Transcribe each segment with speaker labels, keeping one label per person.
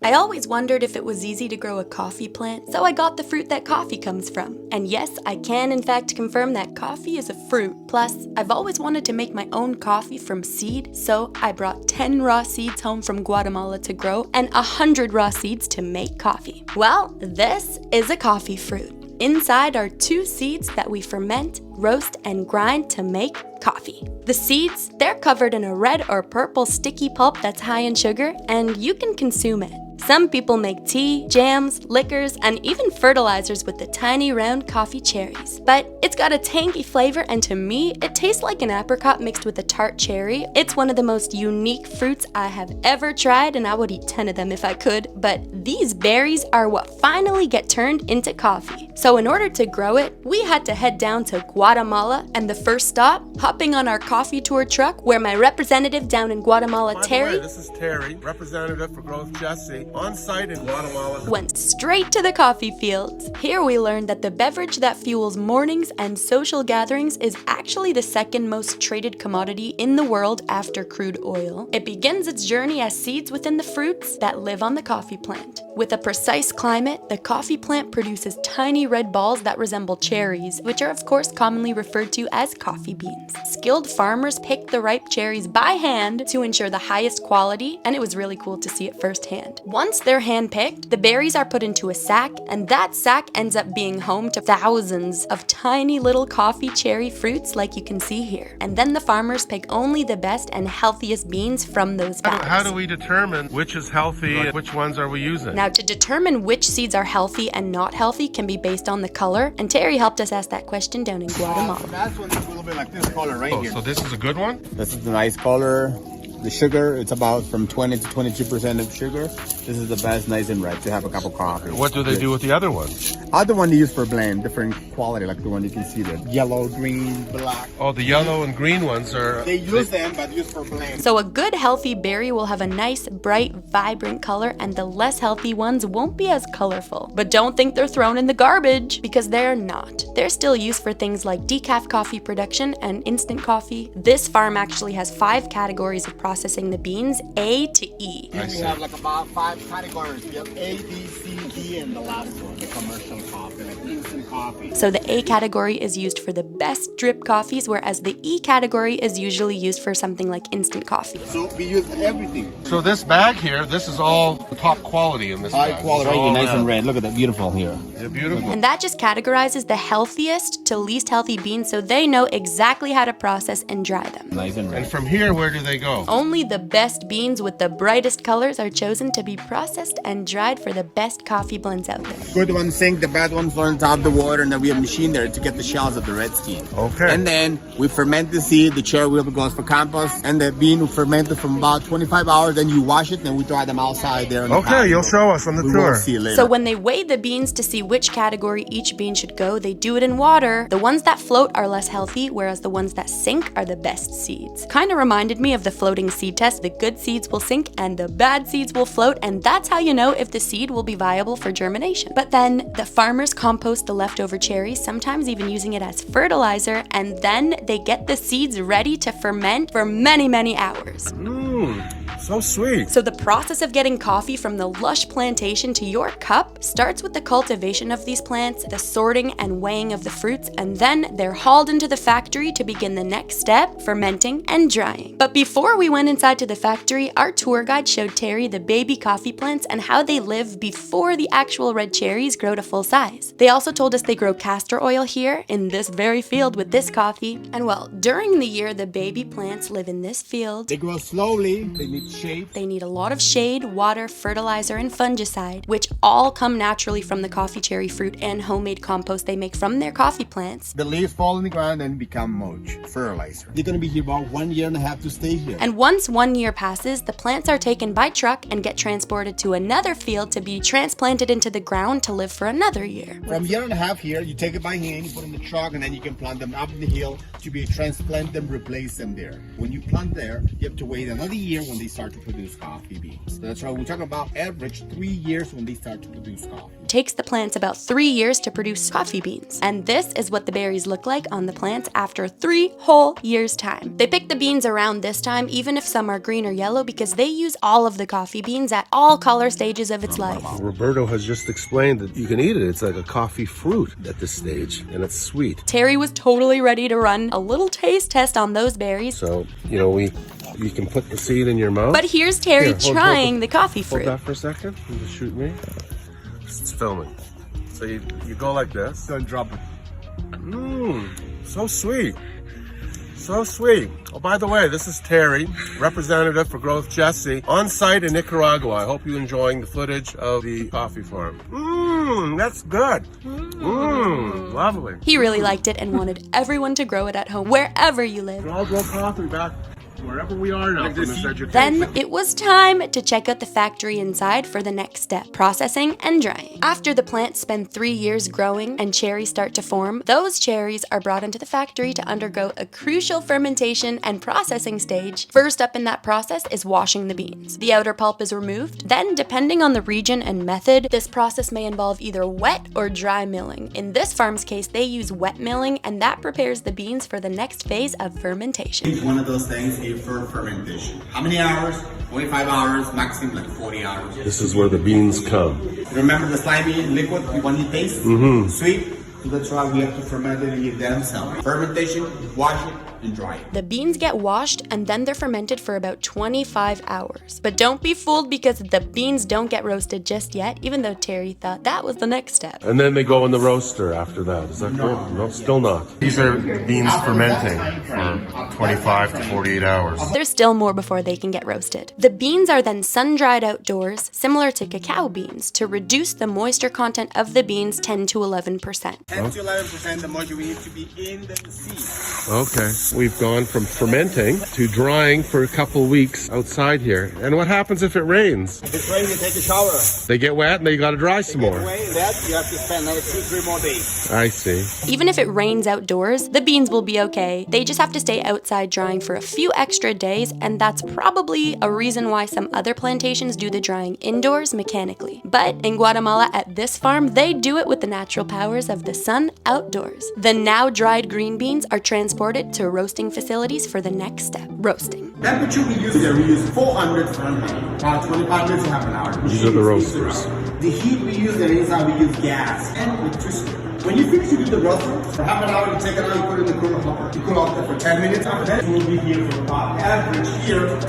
Speaker 1: I always wondered if it was easy to grow a coffee plant, so I got the fruit that coffee comes from. And yes, I can in fact confirm that coffee is a fruit. Plus, I've always wanted to make my own coffee from seed, so I brought 10 raw seeds home from Guatemala to grow and 100 raw seeds to make coffee. Well, this is a coffee fruit. Inside are 2 seeds that we ferment, roast, and grind to make coffee. The seeds, they're covered in a red or purple sticky pulp that's high in sugar, and you can consume it. Some people make tea, jams, liquors, and even fertilizers with the tiny round coffee cherries. But it's got a tangy flavor, and to me, it tastes like an apricot mixed with a tart cherry. It's one of the most unique fruits I have ever tried, and I would eat 10 of them if I could. But these berries are what finally get turned into coffee. So in order to grow it, we had to head down to Guatemala, and the first stop, hopping on our coffee tour truck, where my representative down in Guatemala, Terry,
Speaker 2: this is Terry, representative for growithjessie, on site in Guatemala,
Speaker 1: went straight to the coffee fields. Here we learned that the beverage that fuels mornings and social gatherings is actually the second most traded commodity in the world after crude oil. It begins its journey as seeds within the fruits that live on the coffee plant. With a precise climate, the coffee plant produces tiny red balls that resemble cherries, which are of course commonly referred to as coffee beans. Skilled farmers pick the ripe cherries by hand to ensure the highest quality, and it was really cool to see it firsthand. Once they're hand-picked, the berries are put into a sack, and that sack ends up being home to thousands of tiny little coffee cherry fruits like you can see here. And then the farmers pick only the best and healthiest beans from those bags.
Speaker 2: How do we determine which is healthy and which ones are we using?
Speaker 1: Now, to determine which seeds are healthy and not healthy can be based on the color, and Terry helped us ask that question down in Guatemala.
Speaker 3: That one is a little bit like this color right here.
Speaker 2: So this is a good one?
Speaker 3: This is the nice color. The sugar, it's about from 20 to 22% of sugar. This is the best, nice and red to have a cup of coffee.
Speaker 2: What do they do with the other ones?
Speaker 3: Other one they use for blend, different quality, like the one you can see there. Yellow, green, black.
Speaker 2: Oh, the yellow and green ones are...
Speaker 3: They use them, but used for blend.
Speaker 1: So a good healthy berry will have a nice, bright, vibrant color, and the less healthy ones won't be as colorful. But don't think they're thrown in the garbage, because they're not. They're still used for things like decaf coffee production and instant coffee. This farm actually has 5 categories of processing the beans, A to E.
Speaker 3: Here we have like about 5 categories. We have A, B, C, D, and the last one, the commercial coffee, like instant coffee.
Speaker 1: So the A category is used for the best drip coffees, whereas the E category is usually used for something like instant coffee.
Speaker 3: So we use everything.
Speaker 2: So this bag here, this is all top quality in this bag.
Speaker 3: High quality, right here, nice and red. Look at that, beautiful here.
Speaker 2: They're beautiful.
Speaker 1: And that just categorizes the healthiest to least healthy beans, so they know exactly how to process and dry them.
Speaker 3: Nice and red.
Speaker 2: And from here, where do they go?
Speaker 1: Only the best beans with the brightest colors are chosen to be processed and dried for the best coffee blends out there.
Speaker 3: Good ones sink, the bad ones fall on top of the water, and then we have a machine there to get the shells of the red skin.
Speaker 2: Okay.
Speaker 3: And then we ferment the seed, the cherry will goes for compost, and the bean will ferment it from about 25 hours, then you wash it, and we dry them outside there.
Speaker 2: Okay, you'll show us on the
Speaker 3: We
Speaker 2: tour.
Speaker 3: will see you later.
Speaker 1: So when they weigh the beans to see which category each bean should go, they do it in water. The ones that float are less healthy, whereas the ones that sink are the best seeds. Kind of reminded me of the floating seed test. The good seeds will sink and the bad seeds will float, and that's how you know if the seed will be viable for germination. But then the farmers compost the leftover cherries, sometimes even using it as fertilizer, and then they get the seeds ready to ferment for many, many hours.
Speaker 2: So sweet.
Speaker 1: So the process of getting coffee from the lush plantation to your cup starts with the cultivation of these plants, the sorting and weighing of the fruits, and then they're hauled into the factory to begin the next step, fermenting and drying. But before we went inside to the factory, our tour guide showed Terry the baby coffee plants and how they live before the actual red cherries grow to full size. They also told us they grow castor oil here in this very field with this coffee. And well, during the year, the baby plants live in this field.
Speaker 3: They grow slowly, they need shade.
Speaker 1: They need a lot of shade, water, fertilizer, and fungicide, which all come naturally from the coffee cherry fruit and homemade compost they make from their coffee plants.
Speaker 3: The leaves fall in the ground and become mulch, fertilizer. They're gonna be here about 1.5 years to stay here.
Speaker 1: And once 1 year passes, the plants are taken by truck and get transported to another field to be transplanted into the ground to live for another year.
Speaker 3: From 1.5 years here, you take it by hand, you put in the truck, and then you can plant them up in the hill to be transplant them, replace them there. When you plant there, you have to wait another year when they start start to produce coffee beans. That's why we're talking about average 3 years when they start to produce coffee.
Speaker 1: It takes the plants about 3 years to produce coffee beans. And this is what the berries look like on the plants after 3 whole years' time. They pick the beans around this time, even if some are green or yellow, because they use all of the coffee beans at all color stages of its life.
Speaker 4: Roberto has just explained that you can eat it. It's like a coffee fruit at this stage, and it's sweet.
Speaker 1: Terry was totally ready to run a little taste test on those berries.
Speaker 4: So, you can put the seed in your mouth.
Speaker 1: But here's Terry
Speaker 4: Here, hold
Speaker 1: trying the coffee
Speaker 4: Hold
Speaker 1: fruit.
Speaker 4: that for a second. You just shoot me. It's filming. So you go like this.
Speaker 2: Don't drop it. So sweet. So sweet. Oh, by the way, this is Terry, representative for Growth Jessie, on site in Nicaragua. I hope you're enjoying the footage of the coffee farm. That's good. Lovely.
Speaker 1: He really liked it and wanted everyone to grow it at home, wherever you live.
Speaker 2: I'll grow coffee back wherever we are now from this education.
Speaker 1: Then it was time to check out the factory inside for the next step, processing and drying. After the plants spend 3 years growing and cherries start to form, those cherries are brought into the factory to undergo a crucial fermentation and processing stage. First up in that process is washing the beans. The outer pulp is removed. Then, depending on the region and method, this process may involve either wet or dry milling. In this farm's case, they use wet milling, and that prepares the beans for the next phase of fermentation.
Speaker 3: It's one of those things for fermentation. How many hours? 25 hours, maximum like 40 hours.
Speaker 4: This is where the beans come.
Speaker 3: Remember the slimy liquid when you taste? Sweet. So that's why we have to ferment it and give them some. Fermentation, wash it, and dry it.
Speaker 1: The beans get washed and then they're fermented for about 25 hours. But don't be fooled because the beans don't get roasted just yet, even though Terry thought that was the next step.
Speaker 4: And then they go in the roaster after that. Is that correct? No, still not.
Speaker 5: These are beans fermenting for 25 to 48 hours.
Speaker 1: There's still more before they can get roasted. The beans are then sun-dried outdoors, similar to cacao beans, to reduce the moisture content of the beans 10 to 11%.
Speaker 3: 10 to 11% the moisture we need to be in the seed.
Speaker 4: Okay. We've gone from fermenting to drying for a couple weeks outside here. And what happens if it rains?
Speaker 3: If it's raining, you take a shower.
Speaker 4: They get wet and they got to dry some more.
Speaker 3: Away that, you have to spend another 2-3 more days.
Speaker 4: I see.
Speaker 1: Even if it rains outdoors, the beans will be okay. They just have to stay outside drying for a few extra days, and that's probably a reason why some other plantations do the drying indoors mechanically. But in Guatemala at this farm, they do it with the natural powers of the sun outdoors. The now dried green beans are transported to roasting facilities for the next step, roasting.
Speaker 3: Temperature we use there, we use 400 Fahrenheit. About 25 minutes to half an hour.
Speaker 4: These are the roasters.
Speaker 3: The heat we use there inside, we use gas and electricity. When you finish, you do the roasting. For half an hour, you take it out, you put it in the cooler hopper. You cool off there for 10 minutes. After that, you will be here for about average here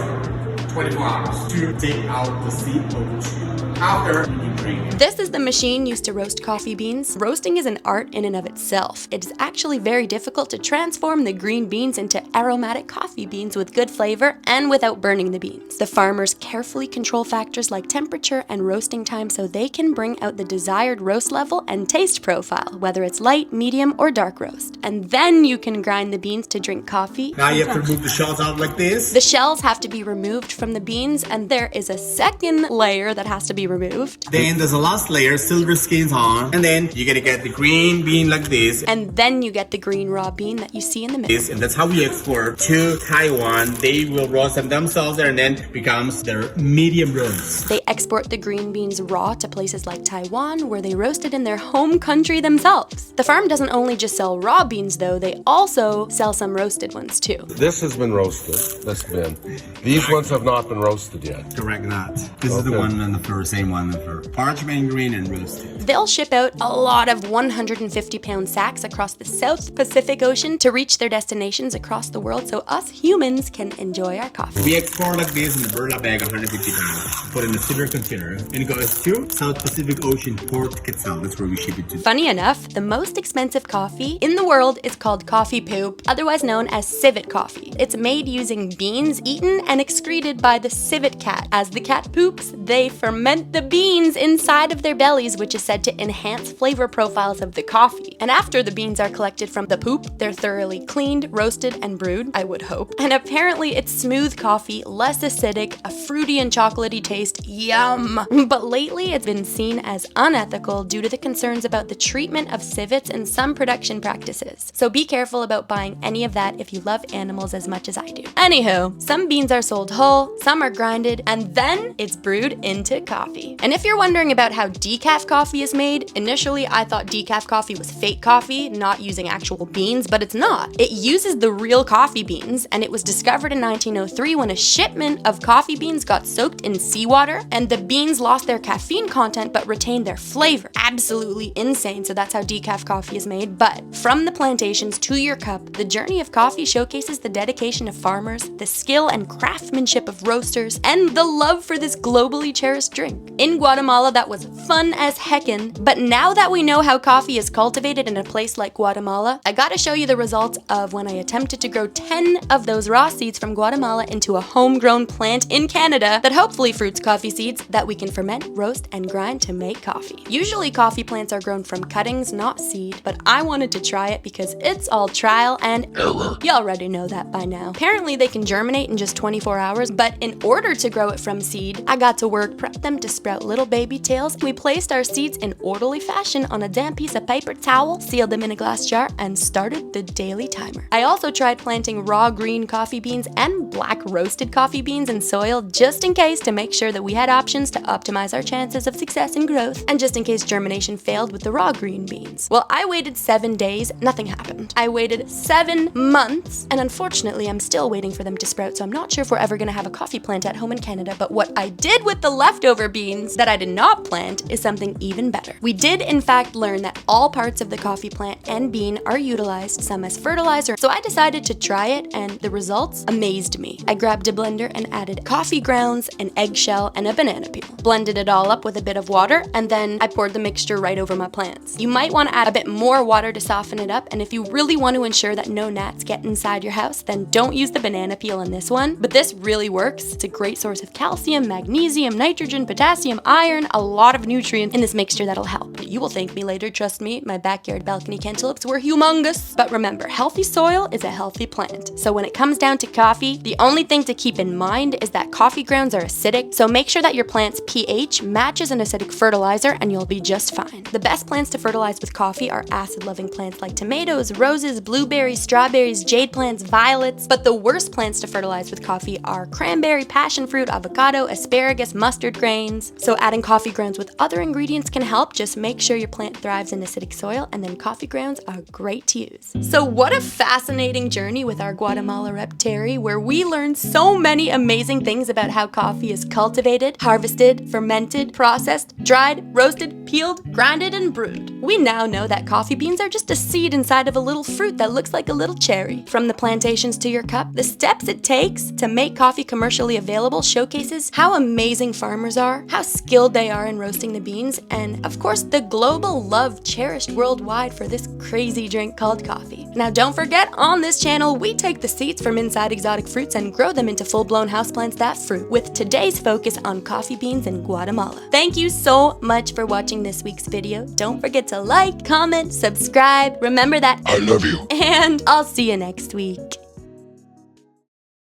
Speaker 3: 24 hours to take out the seed over. After, you drink it.
Speaker 1: This is the machine used to roast coffee beans. Roasting is an art in and of itself. It is actually very difficult to transform the green beans into aromatic coffee beans with good flavor and without burning the beans. The farmers carefully control factors like temperature and roasting time so they can bring out the desired roast level and taste profile, whether it's light, medium, or dark roast. And then you can grind the beans to drink coffee.
Speaker 3: Now you have to remove the shells out like this.
Speaker 1: The shells have to be removed from the beans, and there is a second layer that has to be removed.
Speaker 3: Then there's a last layer, silver skins on, and then you're gonna get the green bean like this.
Speaker 1: And then you get the green raw bean that you see in the middle.
Speaker 3: And that's how we export to Taiwan. They will roast them themselves there, and then becomes their medium roast.
Speaker 1: They export the green beans raw to places like Taiwan, where they roast it in their home country themselves. The farm doesn't only just sell raw beans though, they also sell some roasted ones too.
Speaker 4: This has been roasted, this bin. These ones have not been roasted yet.
Speaker 3: Correct, not. This is the one on the first, same one for parchment green and roasted.
Speaker 1: They'll ship out a lot of 150-pound sacks across the South Pacific Ocean to reach their destinations across the world so us humans can enjoy our coffee.
Speaker 3: We export like this in a burlap bag, 150 pounds, put in a silver container, and it goes to South Pacific Ocean, Port Quetzal. That's where we ship it to.
Speaker 1: Funny enough, the most expensive coffee in the world is called coffee poop, otherwise known as civet coffee. It's made using beans eaten and excreted by the civet cat. As the cat poops, they ferment the beans in inside of their bellies, which is said to enhance flavor profiles of the coffee. And after the beans are collected from the poop, they're thoroughly cleaned, roasted, and brewed, I would hope. And apparently it's smooth coffee, less acidic, a fruity and chocolatey taste, yum! But lately it's been seen as unethical due to the concerns about the treatment of civets and some production practices. So be careful about buying any of that if you love animals as much as I do. Anywho, some beans are sold whole, some are grinded, and then it's brewed into coffee. And if you're wondering about how decaf coffee is made, initially I thought decaf coffee was fake coffee, not using actual beans, but it's not. It uses the real coffee beans, and it was discovered in 1903 when a shipment of coffee beans got soaked in seawater, and the beans lost their caffeine content but retained their flavor. Absolutely insane, so that's how decaf coffee is made. But from the plantations to your cup, the journey of coffee showcases the dedication of farmers, the skill and craftsmanship of roasters, and the love for this globally cherished drink. In Guatemala, that was fun as heckin', but now that we know how coffee is cultivated in a place like Guatemala, I gotta show you the results of when I attempted to grow 10 of those raw seeds from Guatemala into a homegrown plant in Canada that hopefully fruits coffee seeds that we can ferment, roast, and grind to make coffee. Usually coffee plants are grown from cuttings, not seed, but I wanted to try it because it's all trial and error. You already know that by now. Apparently they can germinate in just 24 hours, but in order to grow it from seed, I got to work prep them to sprout little baby tails. We placed our seeds in orderly fashion on a damp piece of paper towel, sealed them in a glass jar, and started the daily timer. I also tried planting raw green coffee beans and black roasted coffee beans in soil just in case, to make sure that we had options to optimize our chances of success and growth, and just in case germination failed with the raw green beans. Well, I waited 7 days, nothing happened. I waited 7 months, and unfortunately I'm still waiting for them to sprout, so I'm not sure if we're ever gonna have a coffee plant at home in Canada. But what I did with the leftover beans that I did not plant is something even better. We did in fact learn that all parts of the coffee plant and bean are utilized, some as fertilizer, so I decided to try it, and the results amazed me. I grabbed a blender and added coffee grounds, an eggshell, and a banana peel. Blended it all up with a bit of water, and then I poured the mixture right over my plants. You might want to add a bit more water to soften it up, and if you really want to ensure that no gnats get inside your house, then don't use the banana peel in this one, but this really works. It's a great source of calcium, magnesium, nitrogen, potassium, iron, a lot of nutrients in this mixture that'll help. You will thank me later, trust me, my backyard balcony cantaloupes were humongous. But remember, healthy soil is a healthy plant. So when it comes down to coffee, the only thing to keep in mind is that coffee grounds are acidic, so make sure that your plant's pH matches an acidic fertilizer and you'll be just fine. The best plants to fertilize with coffee are acid-loving plants like tomatoes, roses, blueberries, strawberries, jade plants, violets, but the worst plants to fertilize with coffee are cranberry, passion fruit, avocado, asparagus, mustard grains. So adding coffee grounds with other ingredients can help. Just make sure your plant thrives in acidic soil, and then coffee grounds are great to use. So what a fascinating journey with our Guatemala rep Terry, where we learned so many amazing things about how coffee is cultivated, harvested, fermented, processed, dried, roasted, peeled, grinded, and brewed. We now know that coffee beans are just a seed inside of a little fruit that looks like a little cherry. From the plantations to your cup, the steps it takes to make coffee commercially available showcases how amazing farmers are, how skilled they are in roasting the beans, and of course the global love cherished worldwide for this crazy drink called coffee. Now don't forget, on this channel we take the seeds from inside exotic fruits and grow them into full-blown houseplants that fruit, with today's focus on coffee beans in Guatemala. Thank you so much for watching this week's video. Don't forget to like, comment, subscribe. Remember that I love you, and I'll see you next week.